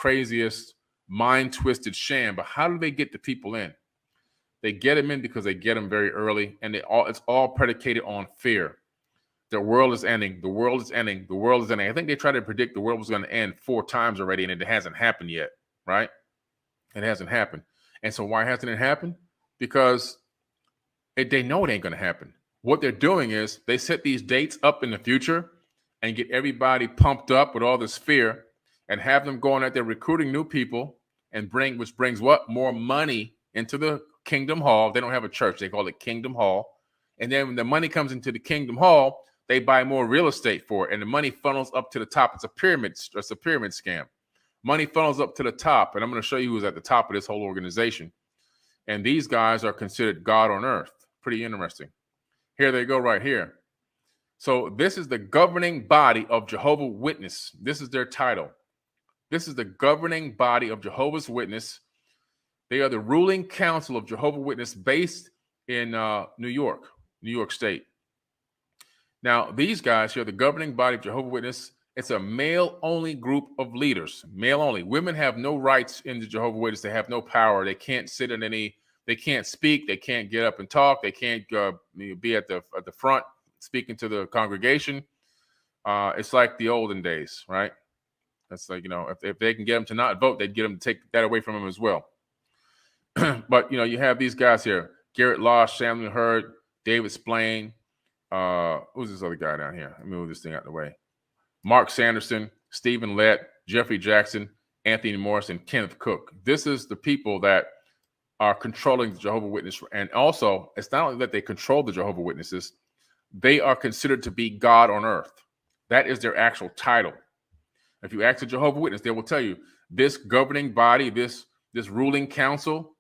craziest, mind-twisted sham. But how do they get the people in? They get them in because they get them very early, and it's all predicated on fear. The world is ending. The world is ending. The world is ending. I think they tried to predict the world was going to end 4 times already, and it hasn't happened yet, right? It hasn't happened. And so why hasn't it happened? Because they know it ain't going to happen. What they're doing is they set these dates up in the future and get everybody pumped up with all this fear and have them going out there recruiting new people and which brings what? More money into the Kingdom Hall. They don't have a church. They call it Kingdom Hall. And then when the money comes into the Kingdom Hall, they buy more real estate for it, and the money funnels up to the top. It's a pyramid scam. Money funnels up to the top, and I'm going to show you who's at the top of this whole organization. And these guys are considered God on earth. Pretty interesting. Here they go right here. So this is the governing body of Jehovah's Witness. This is their title. This is the governing body of Jehovah's Witness. They are the ruling council of Jehovah's Witness based in New York State. Now, these guys here, the governing body of Jehovah's Witness, it's a male-only group of leaders, male-only. Women have no rights in the Jehovah's Witness. They have no power. They can't sit in they can't speak. They can't get up and talk. They can't be at the front speaking to the congregation. It's like the olden days, right? That's like, if they can get them to not vote, they'd get them to take that away from them as well. But, you have these guys here, Garrett Law, Samuel Hurd, David Splain. Who's this other guy down here? Let me move this thing out of the way. Mark Sanderson, Stephen Lett, Jeffrey Jackson, Anthony Morris, and Kenneth Cook. This is the people that are controlling the Jehovah's Witnesses. And also, it's not only that they control the Jehovah's Witnesses, they are considered to be God on earth. That is their actual title. If you ask a Jehovah's Witness, they will tell you this governing body, this ruling council,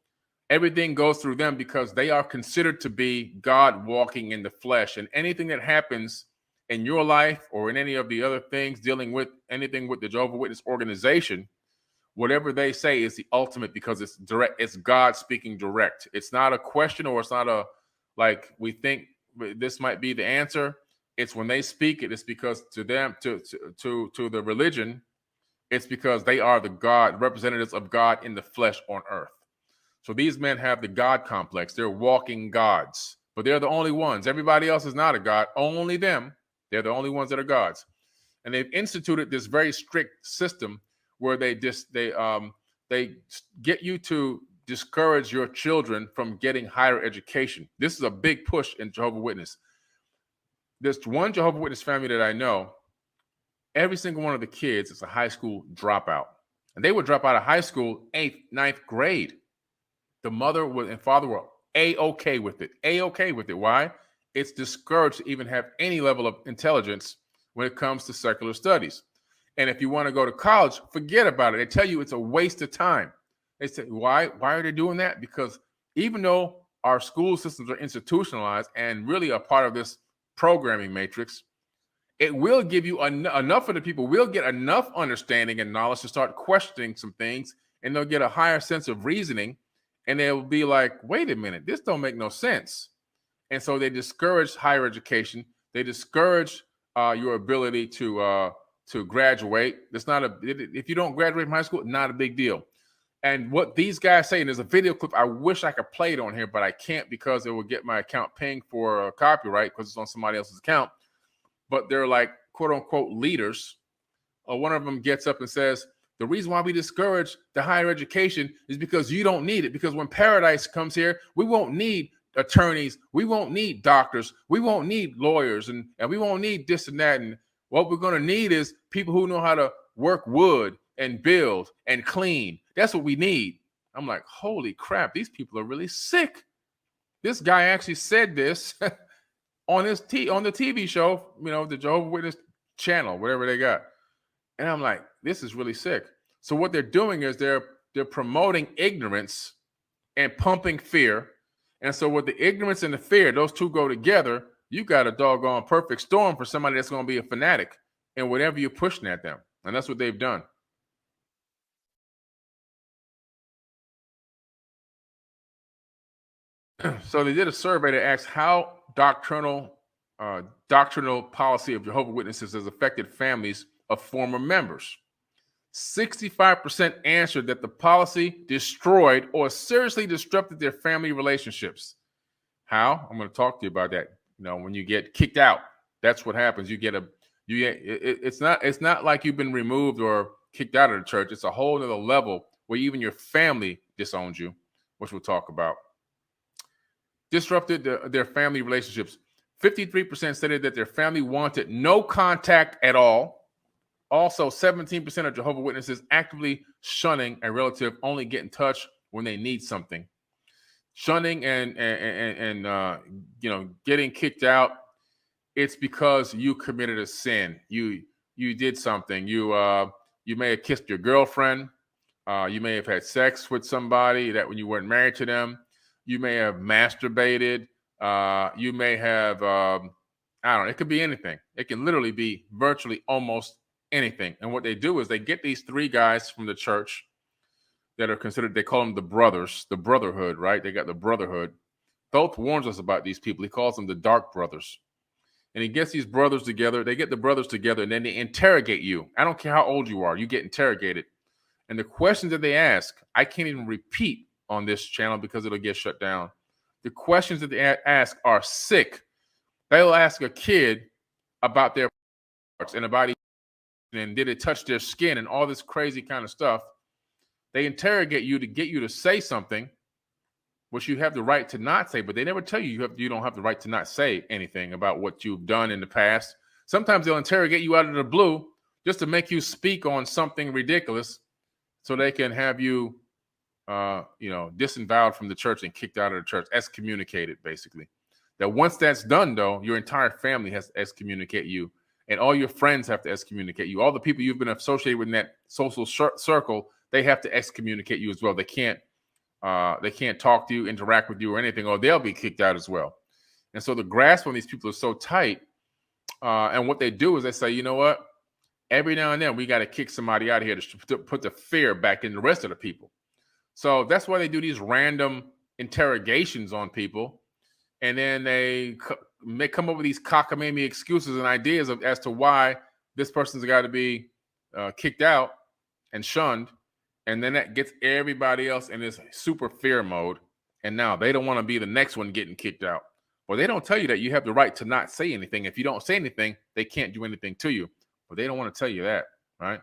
everything goes through them because they are considered to be God walking in the flesh. And anything that happens in your life or in any of the other things dealing with anything with the Jehovah's Witness organization, whatever they say is the ultimate because it's direct. It's God speaking direct. It's not a question or it's not a like we think this might be the answer. It's when they speak it's because to them, to the religion, it's because they are the God representatives of God in the flesh on earth. So these men have the God complex. They're walking gods, but they're the only ones. Everybody else is not a God. Only them. They're the only ones that are gods. And they've instituted this very strict system where they get you to discourage your children from getting higher education. This is a big push in Jehovah's Witness. There's one Jehovah's Witness family that I know. Every single one of the kids is a high school dropout. And they would drop out of high school 8th, 9th grade. The mother and father were A-okay with it. A-okay with it. Why? It's discouraged to even have any level of intelligence when it comes to secular studies. And if you want to go to college, forget about it. They tell you it's a waste of time. They say, why are they doing that? Because even though our school systems are institutionalized and really a part of this programming matrix, it will give you enough of the people will get enough understanding and knowledge to start questioning some things, and they'll get a higher sense of reasoning. And they'll be like, wait a minute, this don't make no sense. And so they discourage higher education. They discourage your ability to graduate. If you don't graduate from high school, not a big deal. And what these guys say, and there's a video clip, I wish I could play it on here, but I can't because it will get my account paying for copyright because it's on somebody else's account. But they're like, quote unquote, leaders. One of them gets up and says, the reason why we discourage the higher education is because you don't need it. Because when paradise comes here, we won't need attorneys. We won't need doctors. We won't need lawyers. And we won't need this and that. And what we're going to need is people who know how to work wood and build and clean. That's what we need. I'm like, holy crap, these people are really sick. This guy actually said this on the TV show, the Jehovah's Witness channel, whatever they got. And I'm like, this is really sick. So what they're doing is they're promoting ignorance and pumping fear. And so with the ignorance and the fear, those two go together, you got a doggone perfect storm for somebody that's going to be a fanatic in whatever you're pushing at them. And that's what they've done. So they did a survey that asked how doctrinal policy of Jehovah's Witnesses has affected families of former members. 65% answered that the policy destroyed or seriously disrupted their family relationships. How? I'm going to talk to you about that. When you get kicked out, that's what happens. It's not like you've been removed or kicked out of the church. It's a whole other level where even your family disowns you, which we'll talk about. Disrupted their family relationships. 53% stated that their family wanted no contact at all. Also, 17% of Jehovah's Witnesses actively shunning a relative, only get in touch when they need something. Shunning and getting kicked out, it's because you committed a sin. You did something. You may have kissed your girlfriend. You may have had sex with somebody that when you weren't married to them. You may have masturbated. You may have, I don't know, it could be anything. It can literally be virtually almost anything. And what they do is they get these three guys from the church that are considered, they call them the brothers, the brotherhood, right? They got the brotherhood. Thoth warns us about these people. He calls them the dark brothers. And he gets these brothers together. They get the brothers together, and then they interrogate you. I don't care how old you are. You get interrogated. And the questions that they ask, I can't even repeat on this channel because it'll get shut down. The questions that they ask are sick. They'll ask a kid about their parts and about and did it touch their skin and all this crazy kind of stuff. They interrogate you to get you to say something, which you have the right to not say, but they never tell you you don't have the right to not say anything about what you've done in the past. Sometimes they'll interrogate you out of the blue just to make you speak on something ridiculous so they can have you, disavowed from the church and kicked out of the church, excommunicated, basically. That once that's done, though, your entire family has to excommunicate you. And all your friends have to excommunicate you. All the people you've been associated with in that social circle, they have to excommunicate you as well. They can't talk to you, interact with you or anything, or they'll be kicked out as well. And so the grasp on these people is so tight. And what they do is they say, you know what? Every now and then we got to kick somebody out of here to put the fear back in the rest of the people. So that's why they do these random interrogations on people. And then they come up with these cockamamie excuses and ideas as to why this person's got to be kicked out and shunned. And then that gets everybody else in this super fear mode. And now they don't want to be the next one getting kicked out. Well, they don't tell you that you have the right to not say anything. If you don't say anything, they can't do anything to you. But they don't want to tell you that, right?